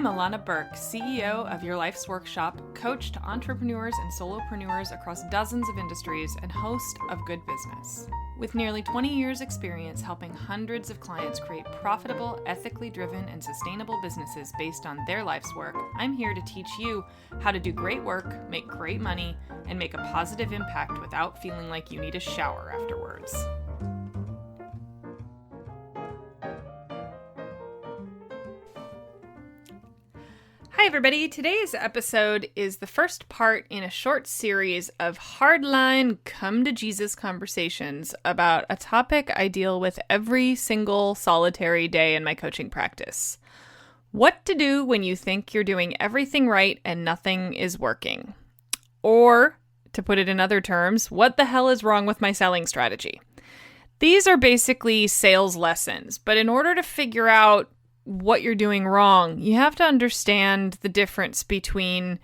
Illana Burk, CEO of Your Life's Workshop, coach to entrepreneurs and solopreneurs across dozens of industries, and host of Good Business. With nearly 20 years' experience helping hundreds of clients create profitable, ethically driven, and sustainable businesses based on their life's work, I'm here to teach you how to do great work, make great money, and make a positive impact without feeling like you need a shower afterwards. Hi everybody, today's episode is the first part in a short series of hardline come to Jesus conversations about a topic I deal with every single solitary day in my coaching practice. What to do when you think you're doing everything right and nothing is working. Or, to put it in other terms, what the hell is wrong with my selling strategy? These are basically sales lessons, but in order to figure out what you're doing wrong, you have to understand the difference between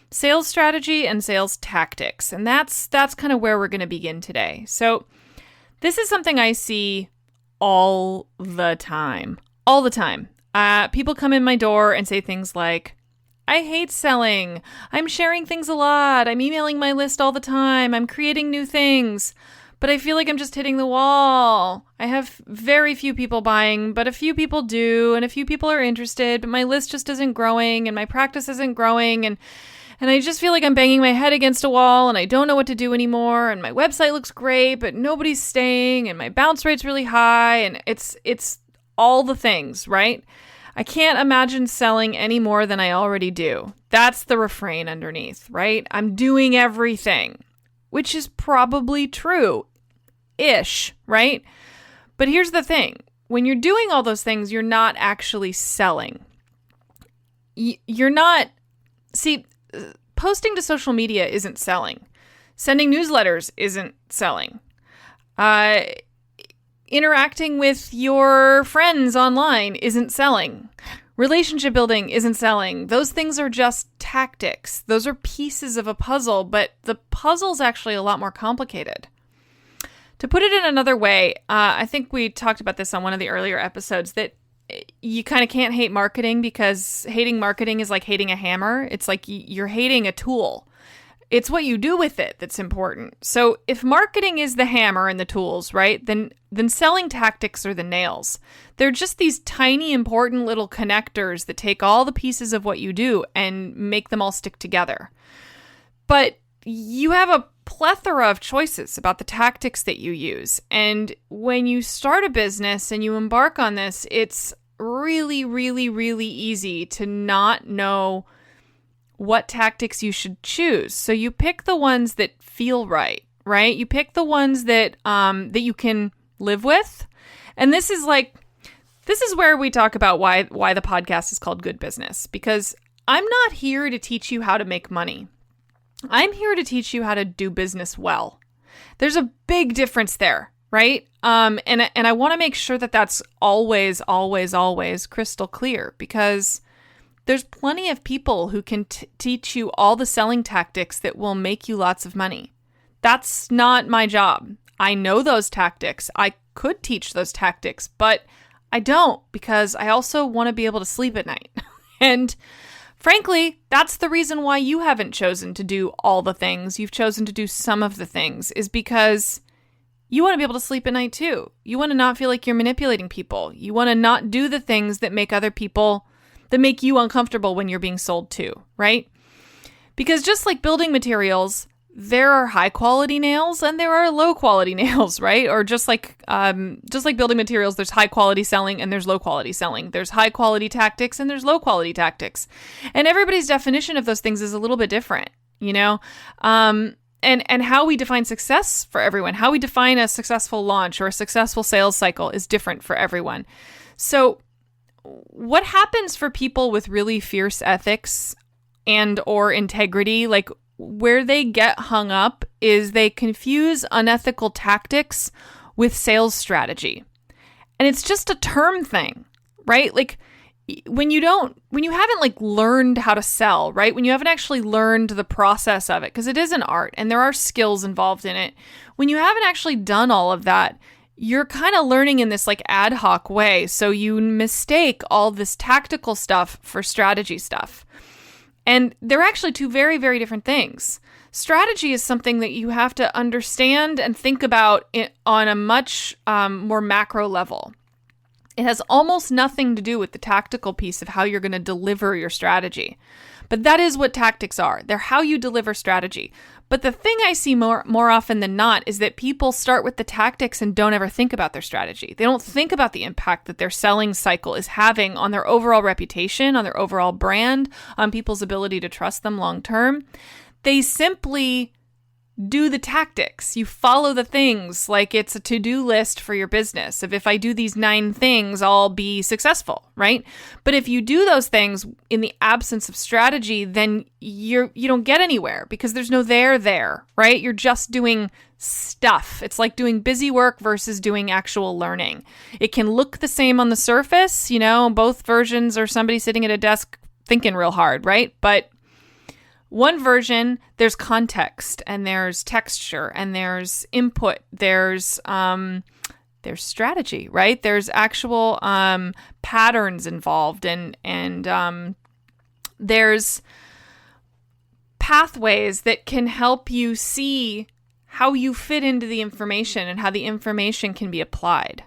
sales strategy and sales tactics. And that's kind of where we're going to begin today. So this is something I see all the time. People come in my door and say things like, I hate selling. I'm sharing things a lot. I'm emailing my list all the time. I'm creating new things. But I feel like I'm just hitting the wall. I have very few people buying, but a few people do, and a few people are interested, but my list just isn't growing, and my practice isn't growing, and I just feel like I'm banging my head against a wall, and I don't know what to do anymore, and my website looks great, but nobody's staying, and my bounce rate's really high, and it's all the things, right? I can't imagine selling any more than I already do. That's the refrain underneath, right? I'm doing everything. Which is probably true-ish, right? But here's the thing. When you're doing all those things, you're not actually selling. Posting to social media isn't selling. Sending newsletters isn't selling. Interacting with your friends online isn't selling. Relationship building isn't selling. Those things are just tactics. Those are pieces of a puzzle, but the puzzle's actually a lot more complicated. To put it in another way, I think we talked about this on one of the earlier episodes, that you kind of can't hate marketing because hating marketing is like hating a hammer. It's like you're hating a tool. It's what you do with it that's important. So if marketing is the hammer and the tools, right, then selling tactics are the nails. They're just these tiny, important little connectors that take all the pieces of what you do and make them all stick together. But you have a plethora of choices about the tactics that you use. And when you start a business and you embark on this, it's really, really, really easy to not know what tactics you should choose. So you pick the ones that feel right? You pick the ones that you can live with. And this is where we talk about why the podcast is called Good Business, because I'm not here to teach you how to make money. I'm here to teach you how to do business well. There's a big difference there, right? And I want to make sure that that's always, always, always crystal clear, because there's plenty of people who can teach you all the selling tactics that will make you lots of money. That's not my job. I know those tactics. I could teach those tactics, but I don't, because I also want to be able to sleep at night. And frankly, that's the reason why you haven't chosen to do all the things. You've chosen to do some of the things, is because you want to be able to sleep at night too. You want to not feel like you're manipulating people. You want to not do the things that make you uncomfortable when you're being sold to, right? Because just like building materials, there are high quality nails and there are low quality nails, right? Or just like building materials, there's high quality selling and there's low quality selling. There's high quality tactics and there's low quality tactics. And everybody's definition of those things is a little bit different, you know? And how we define success for everyone, how we define a successful launch or a successful sales cycle is different for everyone. So what happens for people with really fierce ethics and or integrity, like where they get hung up, is they confuse unethical tactics with sales strategy. And it's just a term thing, right? Like when you haven't like learned how to sell, right? When you haven't actually learned the process of it, because it is an art and there are skills involved in it. When you haven't actually done all of that, you're kind of learning in this like ad hoc way. So you mistake all this tactical stuff for strategy stuff. And they're actually two very, very different things. Strategy is something that you have to understand and think about on a much more macro level. It has almost nothing to do with the tactical piece of how you're going to deliver your strategy. But that is what tactics are. They're how you deliver strategy. But the thing I see more often than not is that people start with the tactics and don't ever think about their strategy. They don't think about the impact that their selling cycle is having on their overall reputation, on their overall brand, on people's ability to trust them long term. They simply do the tactics. You follow the things like it's a to-do list for your business. If I do these 9 things, I'll be successful, right? But if you do those things in the absence of strategy, then you don't get anywhere because there's no there, right? You're just doing stuff. It's like doing busy work versus doing actual learning. It can look the same on the surface, both versions are somebody sitting at a desk thinking real hard, right? But one version, there's context and there's texture and there's input, there's strategy, right? There's actual patterns involved and there's pathways that can help you see how you fit into the information and how the information can be applied.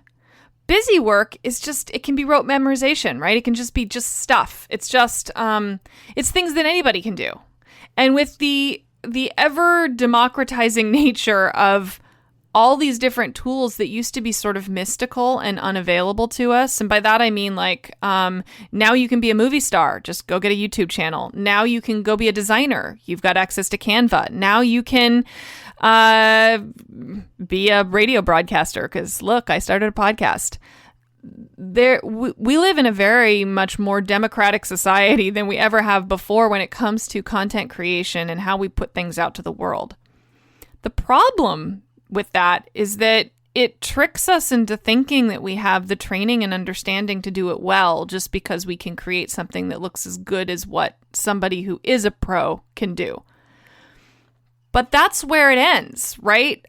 Busy work is it can be rote memorization, right? It can just be stuff. It's it's things that anybody can do. And with the ever democratizing nature of all these different tools that used to be sort of mystical and unavailable to us, and by that I mean like now you can be a movie star, just go get a YouTube channel. Now you can go be a designer. You've got access to Canva. Now you can be a radio broadcaster because look, I started a podcast. We live in a very much more democratic society than we ever have before when it comes to content creation and how we put things out to the world. The problem with that is that it tricks us into thinking that we have the training and understanding to do it well just because we can create something that looks as good as what somebody who is a pro can do. But that's where it ends, right?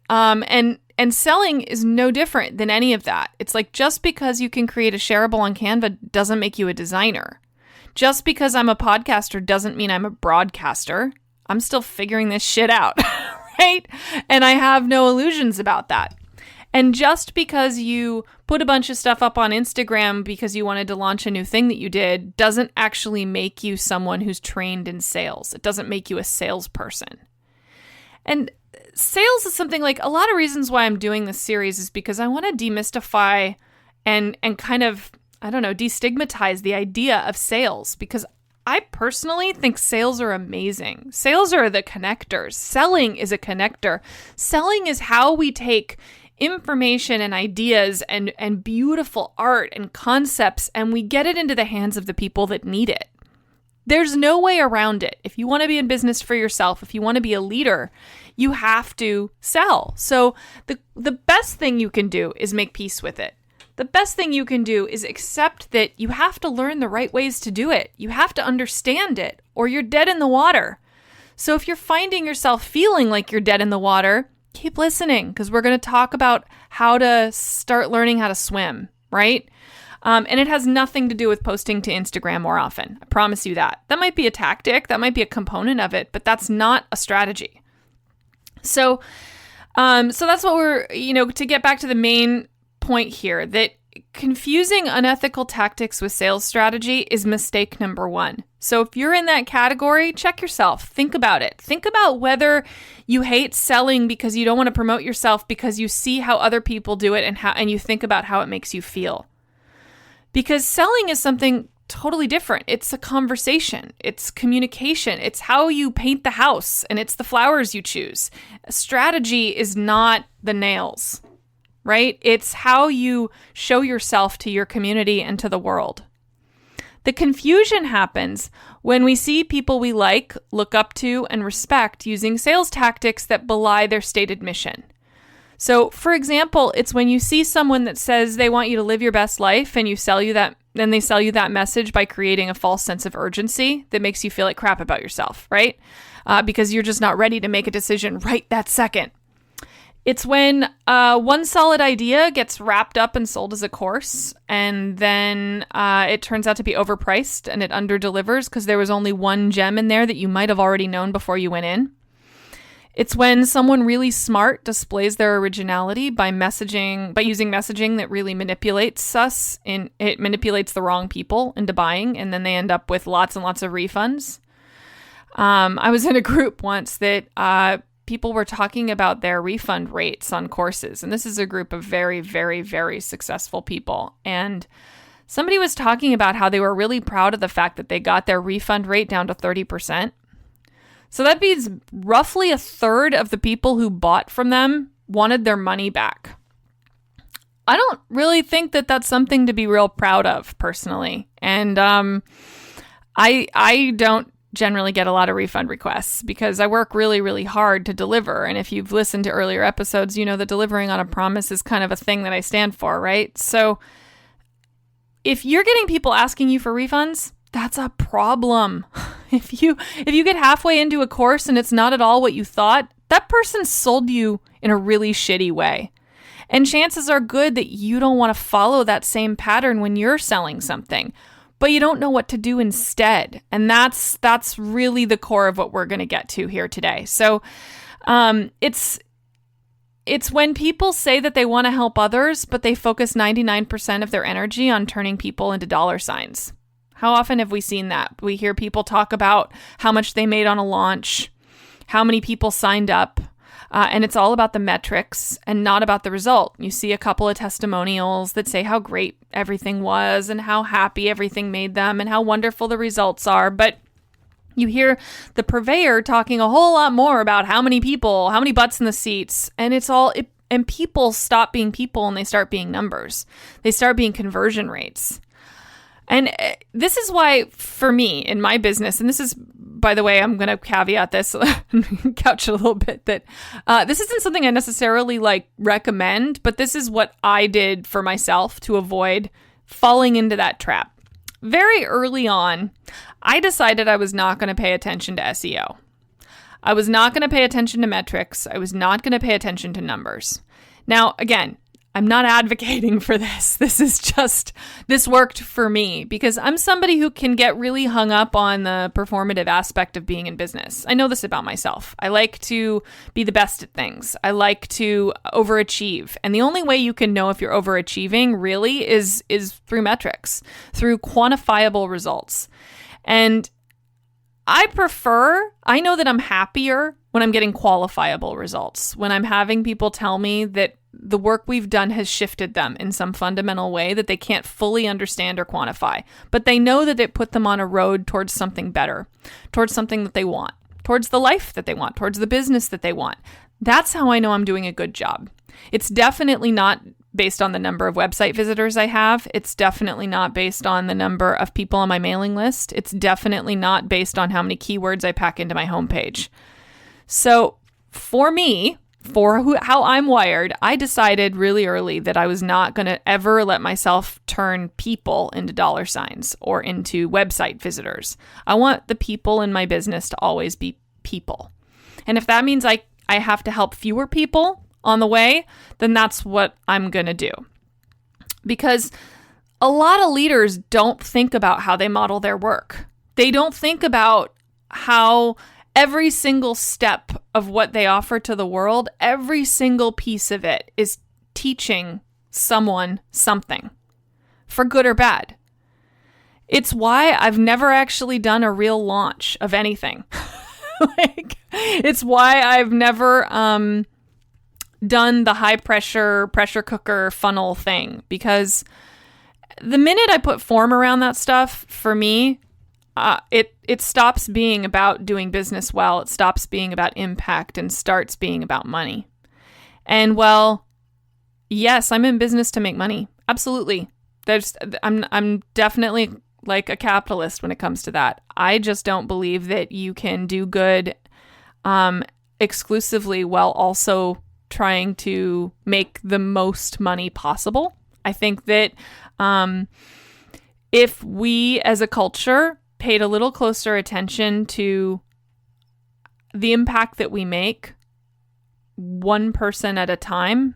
And selling is no different than any of that. It's like just because you can create a shareable on Canva doesn't make you a designer. Just because I'm a podcaster doesn't mean I'm a broadcaster. I'm still figuring this shit out, right? And I have no illusions about that. And just because you put a bunch of stuff up on Instagram because you wanted to launch a new thing that you did doesn't actually make you someone who's trained in sales. It doesn't make you a salesperson. And sales is something like a lot of reasons why I'm doing this series is because I want to demystify and kind of, destigmatize the idea of sales because I personally think sales are amazing. Sales are the connectors. Selling is a connector. Selling is how we take information and ideas and beautiful art and concepts and we get it into the hands of the people that need it. There's no way around it. If you want to be in business for yourself, if you want to be a leader, you have to sell. So the best thing you can do is make peace with it. The best thing you can do is accept that you have to learn the right ways to do it. You have to understand it or you're dead in the water. So if you're finding yourself feeling like you're dead in the water, keep listening because we're going to talk about how to start learning how to swim, right? And it has nothing to do with posting to Instagram more often. I promise you that. That might be a tactic. That might be a component of it, but that's not a strategy. So that's what we're, to get back to the main point here, that confusing unethical tactics with sales strategy is mistake number 1. So if you're in that category, check yourself. Think about it. Think about whether you hate selling because you don't want to promote yourself because you see how other people do it and you think about how it makes you feel. Because selling is something totally different. It's a conversation. It's communication. It's how you paint the house and it's the flowers you choose. Strategy is not the nails, right? It's how you show yourself to your community and to the world. The confusion happens when we see people we like, look up to, and respect using sales tactics that belie their stated mission. So, for example, it's when you see someone that says they want you to live your best life and they sell you that message by creating a false sense of urgency that makes you feel like crap about yourself, right? Because you're just not ready to make a decision right that second. It's when one solid idea gets wrapped up and sold as a course, and then it turns out to be overpriced and it underdelivers because there was only one gem in there that you might have already known before you went in. It's when someone really smart displays their originality by using messaging that really manipulates us, and it manipulates the wrong people into buying, and then they end up with lots and lots of refunds. I was in a group once that people were talking about their refund rates on courses, and this is a group of very, very, very successful people. And somebody was talking about how they were really proud of the fact that they got their refund rate down to 30%. So that means roughly a third of the people who bought from them wanted their money back. I don't really think that that's something to be real proud of personally. And I don't generally get a lot of refund requests because I work really, really hard to deliver. And if you've listened to earlier episodes, you know that delivering on a promise is kind of a thing that I stand for, right? So if you're getting people asking you for refunds, that's a problem. If you get halfway into a course and it's not at all what you thought, that person sold you in a really shitty way. And chances are good that you don't want to follow that same pattern when you're selling something, but you don't know what to do instead. And that's really the core of what we're going to get to here today. So it's when people say that they want to help others, but they focus 99% of their energy on turning people into dollar signs. How often have we seen that? We hear people talk about how much they made on a launch, how many people signed up, and it's all about the metrics and not about the result. You see a couple of testimonials that say how great everything was and how happy everything made them and how wonderful the results are, but you hear the purveyor talking a whole lot more about how many people, how many butts in the seats, and and people stop being people and they start being numbers. They start being conversion rates. And this is why, for me, in my business, and this is, by the way, I'm going to caveat this, couch it a little bit, that this isn't something I necessarily recommend, but this is what I did for myself to avoid falling into that trap. Very early on, I decided I was not going to pay attention to SEO. I was not going to pay attention to metrics. I was not going to pay attention to numbers. Now, again, I'm not advocating for this. This worked for me because I'm somebody who can get really hung up on the performative aspect of being in business. I know this about myself. I like to be the best at things. I like to overachieve. And the only way you can know if you're overachieving really is through metrics, through quantifiable results. And I know that I'm happier when I'm getting qualifiable results, when I'm having people tell me that the work we've done has shifted them in some fundamental way that they can't fully understand or quantify, but they know that it put them on a road towards something better, towards something that they want, towards the life that they want, towards the business that they want. That's how I know I'm doing a good job. It's definitely not based on the number of website visitors I have. It's definitely not based on the number of people on my mailing list. It's definitely not based on how many keywords I pack into my homepage. So for me, how I'm wired, I decided really early that I was not going to ever let myself turn people into dollar signs or into website visitors. I want the people in my business to always be people. And if that means I have to help fewer people on the way, then that's what I'm going to do. Because a lot of leaders don't think about how they model their work. They don't think about how every single step of what they offer to the world, every single piece of it is teaching someone something, for good or bad. It's why I've never actually done a real launch of anything. It's why I've never done the high pressure cooker funnel thing, because the minute I put form around that stuff, for me, it stops being about doing business well. It stops being about impact and starts being about money. And well, yes, I'm in business to make money. Absolutely. I'm definitely like a capitalist when it comes to that. I just don't believe that you can do good exclusively while also trying to make the most money possible. I think that if we as a culture paid a little closer attention to the impact that we make, one person at a time,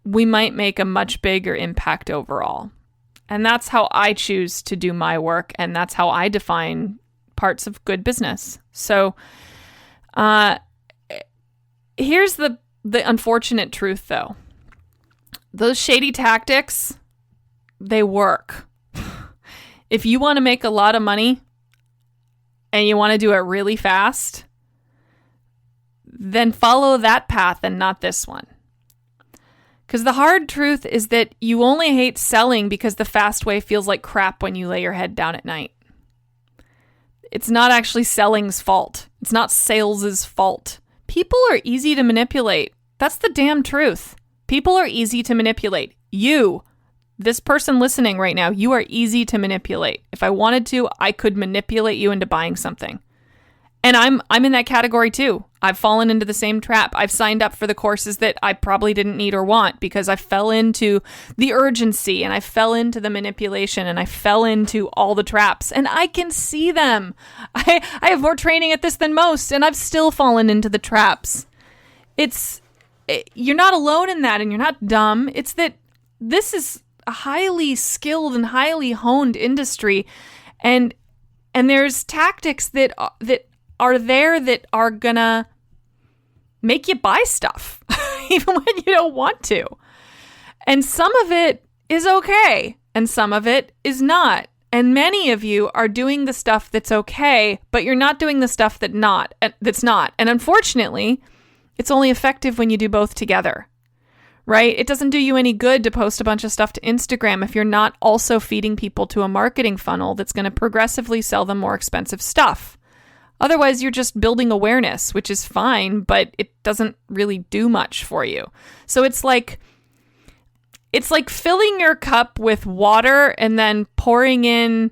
we might make a much bigger impact overall. And that's how I choose to do my work. And that's how I define parts of good business. So here's the unfortunate truth, though. Those shady tactics, they work. If you want to make a lot of money and you want to do it really fast, then follow that path and not this one. Because the hard truth is that you only hate selling because the fast way feels like crap when you lay your head down at night. It's not actually selling's fault. It's not sales's fault. People are easy to manipulate. That's the damn truth. People are easy to manipulate. You, this person listening right now, you are easy to manipulate. If I wanted to, I could manipulate you into buying something. And I'm in that category too. I've fallen into the same trap. I've signed up for the courses that I probably didn't need or want because I fell into the urgency and I fell into the manipulation and I fell into all the traps, and I can see them. I have more training at this than most, and I've still fallen into the traps. You're not alone in that, and you're not dumb. It's that this is a highly skilled and highly honed industry, and there's tactics that are there that are gonna make you buy stuff, even when you don't want to. And some of it is okay, and some of it is not. And many of you are doing the stuff that's okay, but you're not doing the stuff that's not. And unfortunately, it's only effective when you do both together, right? It doesn't do you any good to post a bunch of stuff to Instagram if you're not also feeding people to a marketing funnel that's going to progressively sell them more expensive stuff. Otherwise, you're just building awareness, which is fine, but it doesn't really do much for you. So it's like filling your cup with water and then pouring in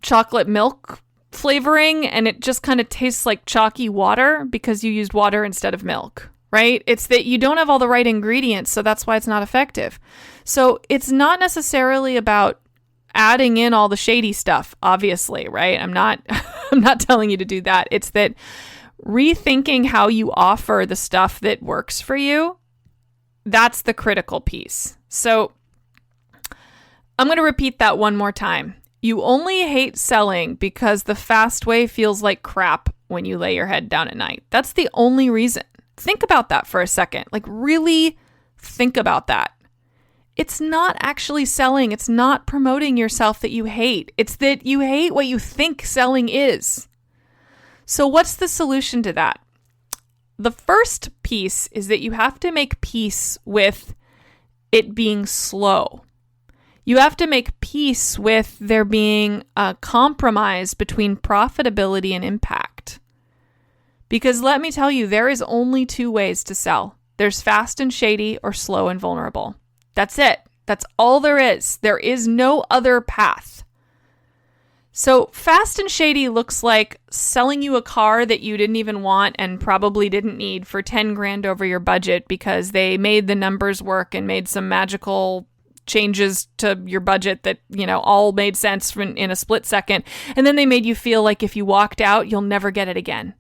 chocolate milk flavoring, and it just kind of tastes like chalky water because you used water instead of milk, right? It's that you don't have all the right ingredients, so that's why it's not effective. So it's not necessarily about adding in all the shady stuff, obviously, right? I'm not telling you to do that. It's that rethinking how you offer the stuff that works for you, that's the critical piece. So I'm going to repeat that one more time. You only hate selling because the fast way feels like crap when you lay your head down at night. That's the only reason. Think about that for a second. Like, really think about that. It's not actually selling. It's not promoting yourself that you hate. It's that you hate what you think selling is. So what's the solution to that? The first piece is that you have to make peace with it being slow. You have to make peace with there being a compromise between profitability and impact. Because let me tell you, there is only two ways to sell. There's fast and shady or slow and vulnerable. That's it. That's all there is. There is no other path. So fast and shady looks like selling you a car that you didn't even want and probably didn't need for 10 grand over your budget because they made the numbers work and made some magical changes to your budget that, all made sense in a split second. And then they made you feel like if you walked out, you'll never get it again.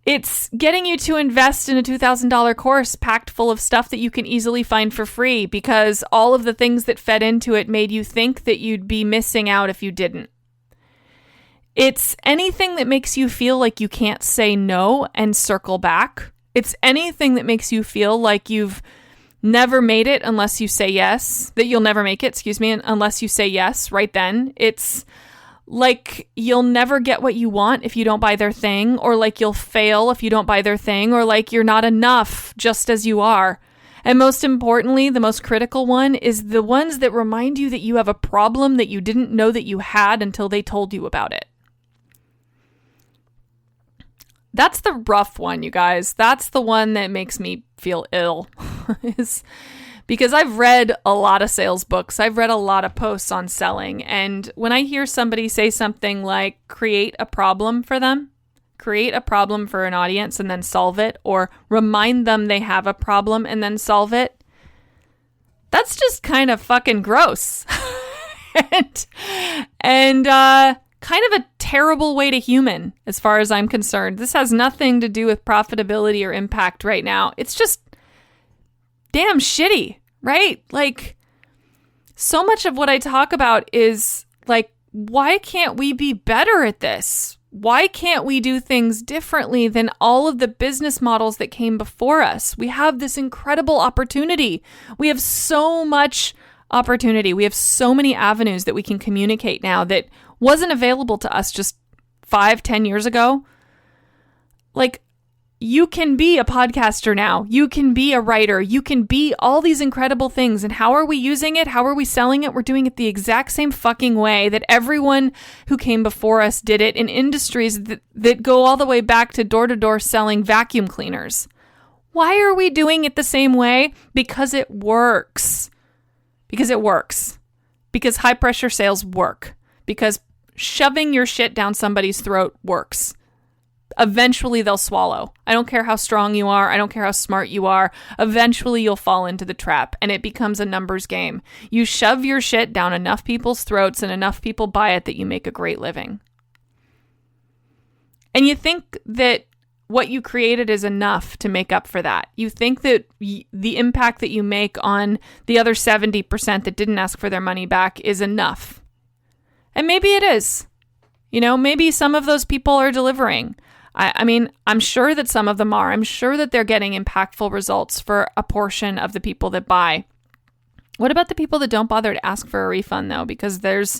It's getting you to invest in a $2,000 course packed full of stuff that you can easily find for free because all of the things that fed into it made you think that you'd be missing out if you didn't. It's anything that makes you feel like you can't say no and circle back. It's anything that makes you feel like you've never made it unless you say yes, that you'll never make it, unless you say yes right then. It's like you'll never get what you want if you don't buy their thing, or like you'll fail if you don't buy their thing, or like you're not enough just as you are. And most importantly, the most critical one is the ones that remind you that you have a problem that you didn't know that you had until they told you about it. That's the rough one, you guys. That's the one that makes me feel ill. is because I've read a lot of sales books. I've read a lot of posts on selling. And when I hear somebody say something like create a problem for them, create a problem for an audience and then solve it, or remind them they have a problem and then solve it, that's just kind of fucking gross. and kind of a terrible way to human as far as I'm concerned. This has nothing to do with profitability or impact right now. It's just damn shitty, right? Like, so much of what I talk about is like, why can't we be better at this? Why can't we do things differently than all of the business models that came before us? We have this incredible opportunity. We have so much opportunity. We have so many avenues that we can communicate now that wasn't available to us just 5-10 years ago. Like, you can be a podcaster now. You can be a writer. You can be all these incredible things. And how are we using it? How are we selling it? We're doing it the exact same fucking way that everyone who came before us did it in industries that go all the way back to door-to-door selling vacuum cleaners. Why are we doing it the same way? Because it works. Because it works. Because high-pressure sales work. Because shoving your shit down somebody's throat works. Eventually they'll swallow. I don't care how strong you are. I don't care how smart you are. Eventually you'll fall into the trap and it becomes a numbers game. You shove your shit down enough people's throats and enough people buy it that you make a great living. And you think that what you created is enough to make up for that. You think that the impact that you make on the other 70% that didn't ask for their money back is enough. And maybe it is. You know, maybe some of those people are delivering. I mean, I'm sure that some of them are. I'm sure that they're getting impactful results for a portion of the people that buy. What about the people that don't bother to ask for a refund, though? Because there's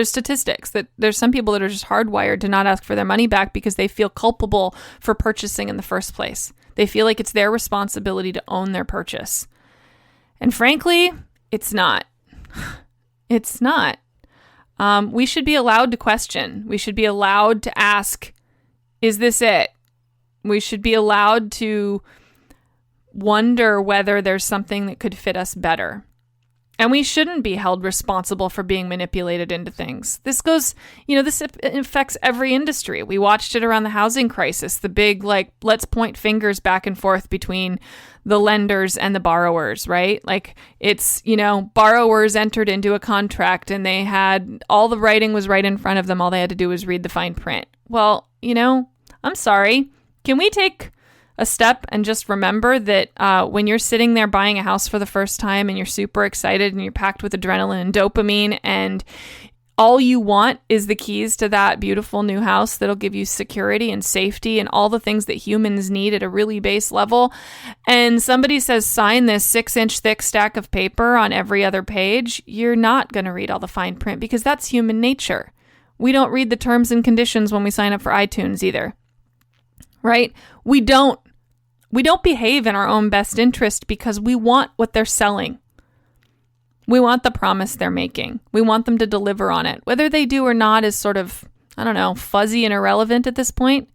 statistics that there's some people that are just hardwired to not ask for their money back because they feel culpable for purchasing in the first place. They feel like it's their responsibility to own their purchase. And frankly, it's not. It's not. We should be allowed to question. We should be allowed to ask, is this it? We should be allowed to wonder whether there's something that could fit us better. And we shouldn't be held responsible for being manipulated into things. This goes, this affects every industry. We watched it around the housing crisis, the big, let's point fingers back and forth between the lenders and the borrowers, right? Like, it's, borrowers entered into a contract and they had, all the writing was right in front of them. All they had to do was read the fine print. Well, I'm sorry. Can we take a step and just remember that when you're sitting there buying a house for the first time and you're super excited and you're packed with adrenaline and dopamine and all you want is the keys to that beautiful new house that'll give you security and safety and all the things that humans need at a really base level, and somebody says sign this 6-inch thick stack of paper on every other page, you're not going to read all the fine print because that's human nature. We don't read the terms and conditions when we sign up for iTunes either. Right? We don't behave in our own best interest because we want what they're selling. We want the promise they're making. We want them to deliver on it. Whether they do or not is sort of, fuzzy and irrelevant at this point.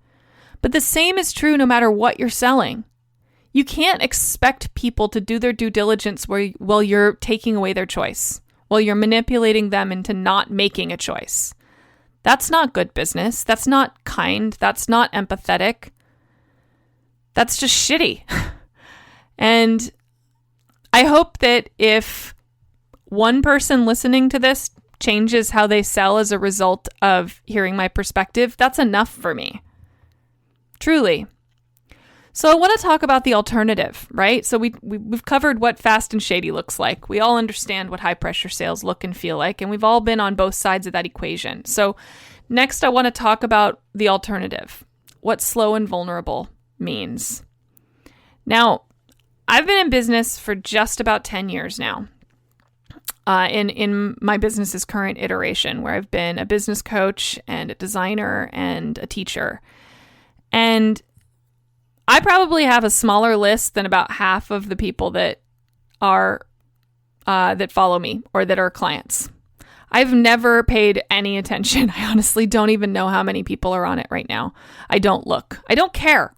But the same is true no matter what you're selling. You can't expect people to do their due diligence while you're taking away their choice, while you're manipulating them into not making a choice. That's not good business. That's not kind. That's not empathetic. That's just shitty. And I hope that if one person listening to this changes how they sell as a result of hearing my perspective, that's enough for me. Truly. So I want to talk about the alternative, right? So we've covered what fast and shady looks like. We all understand what high pressure sales look and feel like, and we've all been on both sides of that equation. So next I want to talk about the alternative, what slow and vulnerable means. Now, I've been in business for just about 10 years now. In my business's current iteration, where I've been a business coach and a designer and a teacher. And I probably have a smaller list than about half of the people that are that follow me or that are clients. I've never paid any attention. I honestly don't even know how many people are on it right now. I don't look. I don't care.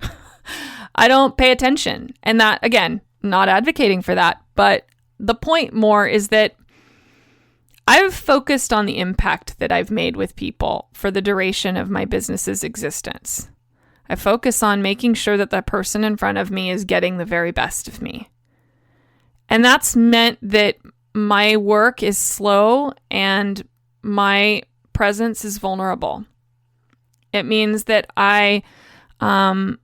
I don't pay attention. And that, again, not advocating for that, but the point more is that I've focused on the impact that I've made with people for the duration of my business's existence. I focus on making sure that the person in front of me is getting the very best of me. And that's meant that my work is slow and my presence is vulnerable. It means that I don't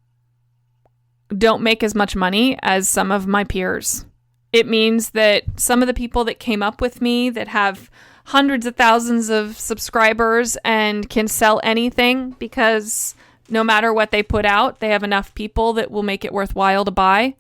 make as much money as some of my peers. It means that some of the people that came up with me that have hundreds of thousands of subscribers and can sell anything because no matter what they put out, they have enough people that will make it worthwhile to buy.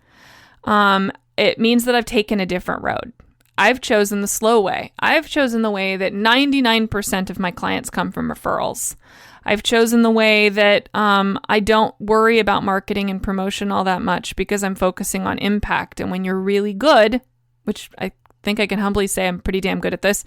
It means that I've taken a different road. I've chosen the slow way. I've chosen the way that 99% of my clients come from referrals. I've chosen the way that I don't worry about marketing and promotion all that much because I'm focusing on impact. And when you're really good, which I think I can humbly say I'm pretty damn good at this,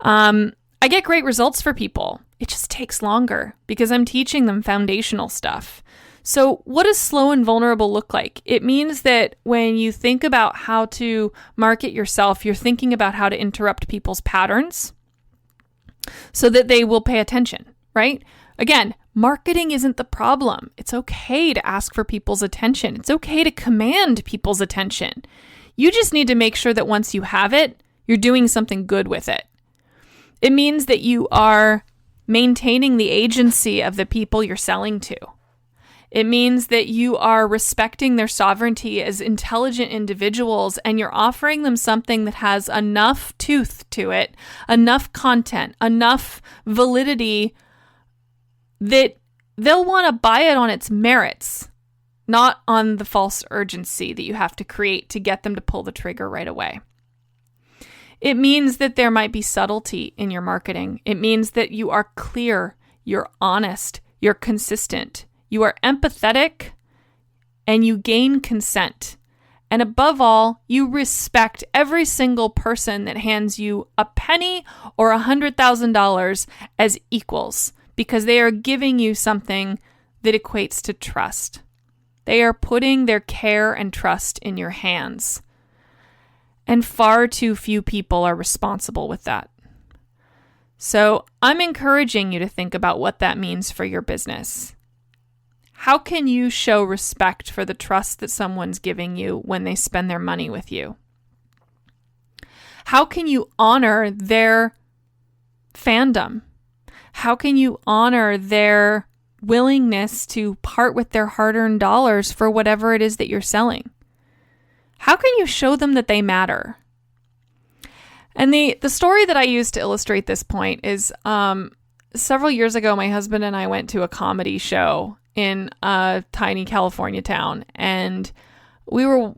I get great results for people. It just takes longer because I'm teaching them foundational stuff. So what does slow and vulnerable look like? It means that when you think about how to market yourself, you're thinking about how to interrupt people's patterns so that they will pay attention, right? Again, marketing isn't the problem. It's okay to ask for people's attention. It's okay to command people's attention. You just need to make sure that once you have it, you're doing something good with it. It means that you are maintaining the agency of the people you're selling to. It means that you are respecting their sovereignty as intelligent individuals and you're offering them something that has enough tooth to it, enough content, enough validity that they'll want to buy it on its merits, not on the false urgency that you have to create to get them to pull the trigger right away. It means that there might be subtlety in your marketing. It means that you are clear, you're honest, you're consistent, you are empathetic, and you gain consent. And above all, you respect every single person that hands you a penny or $100,000 as equals, because they are giving you something that equates to trust. They are putting their care and trust in your hands. And far too few people are responsible with that. So I'm encouraging you to think about what that means for your business. How can you show respect for the trust that someone's giving you when they spend their money with you? How can you honor their fandom? How can you honor their willingness to part with their hard-earned dollars for whatever it is that you're selling? How can you show them that they matter? And the story that I use to illustrate this point is several years ago, my husband and I went to a comedy show in a tiny California town. And we were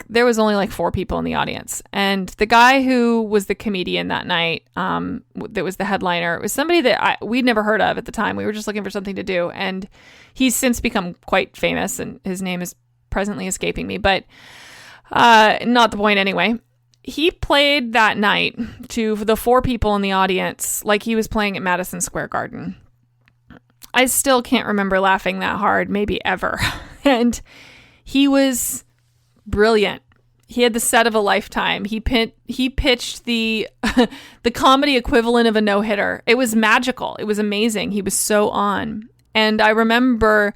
there was only 4 people in the audience. And the guy who was the comedian that night, that was the headliner, was somebody that we'd never heard of at the time. We were just looking for something to do. And he's since become quite famous, and his name is presently escaping me, but not the point anyway. He played that night to the 4 people in the audience like he was playing at Madison Square Garden. I still can't remember laughing that hard, maybe ever. And he was brilliant. He had the set of a lifetime. He pitched the the comedy equivalent of a no-hitter. It was magical. It was amazing. He was so on. And I remember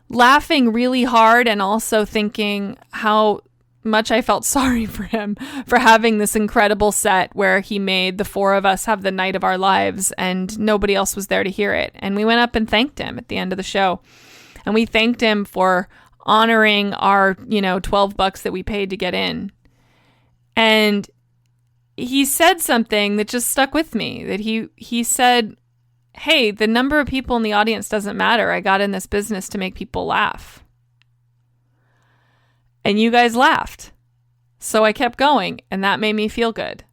laughing really hard and also thinking how much I felt sorry for him for having this incredible set where he made the 4 of us have the night of our lives and nobody else was there to hear it. And we went up and thanked him at the end of the show. And we thanked him for honoring our, $12 that we paid to get in. And he said something that just stuck with me, that he said, "Hey, the number of people in the audience doesn't matter. I got in this business to make people laugh. And you guys laughed. So I kept going, and that made me feel good."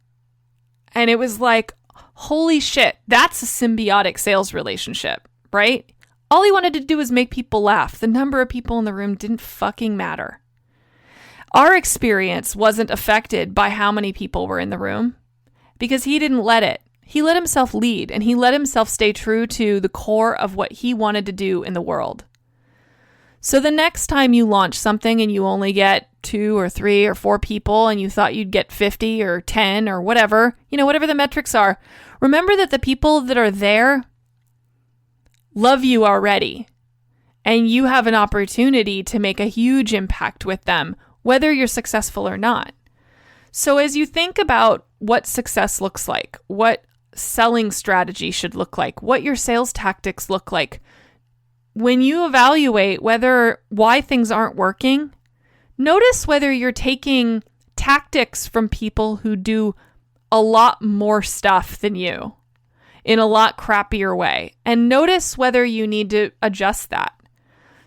And it was like, holy shit, that's a symbiotic sales relationship, right? All he wanted to do was make people laugh. The number of people in the room didn't fucking matter. Our experience wasn't affected by how many people were in the room because he didn't let it. He let himself lead, and he let himself stay true to the core of what he wanted to do in the world. So the next time you launch something and you only get 2 or 3 or 4 people and you thought you'd get 50 or 10 or whatever, whatever the metrics are, remember that the people that are there love you already. And you have an opportunity to make a huge impact with them, whether you're successful or not. So as you think about what success looks like, what selling strategy should look like, what your sales tactics look like. When you evaluate why things aren't working, notice whether you're taking tactics from people who do a lot more stuff than you in a lot crappier way, and notice whether you need to adjust that.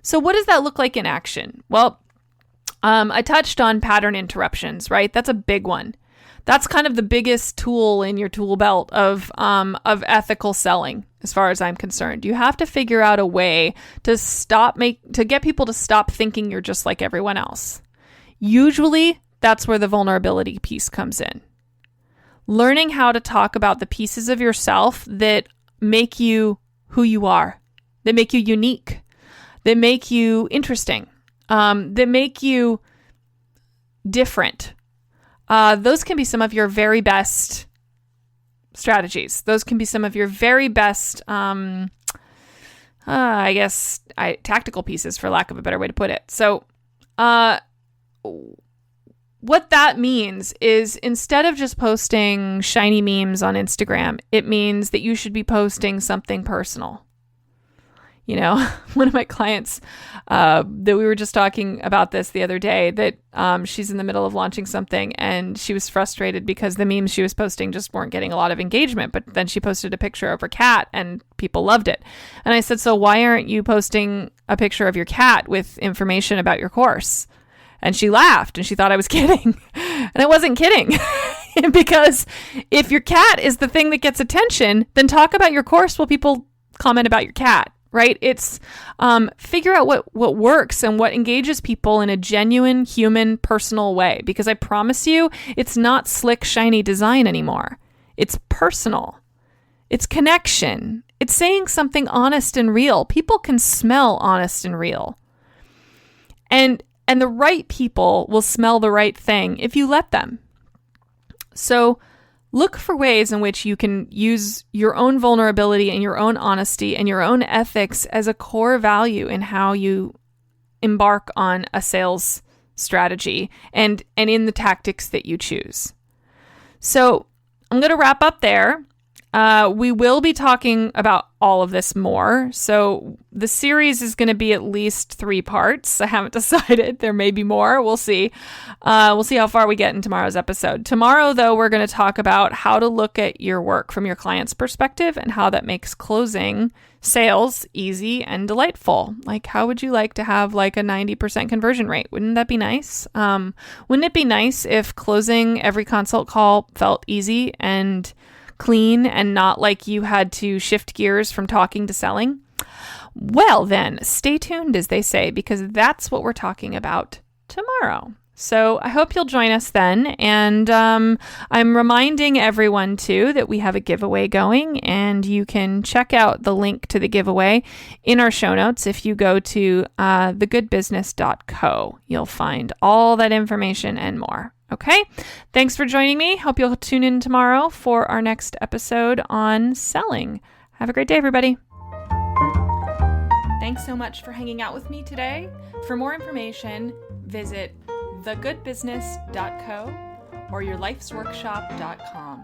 So what does that look like in action? Well, I touched on pattern interruptions, right? That's a big one. That's kind of the biggest tool in your tool belt of ethical selling, as far as I'm concerned. You have to figure out a way to get people to stop thinking you're just like everyone else. Usually, that's where the vulnerability piece comes in. Learning how to talk about the pieces of yourself that make you who you are, that make you unique, that make you interesting, that make you different. Those can be some of your very best strategies. Those can be some of your very best, tactical pieces, for lack of a better way to put it. So, what that means is, instead of just posting shiny memes on Instagram, it means that you should be posting something personal. You know, one of my clients that we were just talking about this the other day, that she's in the middle of launching something, and she was frustrated because the memes she was posting just weren't getting a lot of engagement. But then she posted a picture of her cat and people loved it. And I said, so why aren't you posting a picture of your cat with information about your course? And she laughed and she thought I was kidding. And I wasn't kidding. Because if your cat is the thing that gets attention, then talk about your course while people comment about your cat. Right? It's figure out what works and what engages people in a genuine, human, personal way. Because I promise you, it's not slick, shiny design anymore. It's personal. It's connection. It's saying something honest and real. People can smell honest and real. And the right people will smell the right thing if you let them. So look for ways in which you can use your own vulnerability and your own honesty and your own ethics as a core value in how you embark on a sales strategy and in the tactics that you choose. So I'm going to wrap up there. We will be talking about all of this more. So the series is going to be at least 3 parts. I haven't decided. There may be more. We'll see. We'll see how far we get in tomorrow's episode. Tomorrow, though, we're going to talk about how to look at your work from your client's perspective and how that makes closing sales easy and delightful. Like, how would you like to have like a 90% conversion rate? Wouldn't that be nice? Wouldn't it be nice if closing every consult call felt easy and clean and not like you had to shift gears from talking to selling? Well, then stay tuned, as they say, because that's what we're talking about tomorrow. So I hope you'll join us then. And I'm reminding everyone, too, that we have a giveaway going, and you can check out the link to the giveaway in our show notes. If you go to thegoodbusiness.co, you'll find all that information and more. Okay, thanks for joining me. Hope you'll tune in tomorrow for our next episode on selling. Have a great day, everybody. Thanks so much for hanging out with me today. For more information, visit thegoodbusiness.co or yourlifesworkshop.com.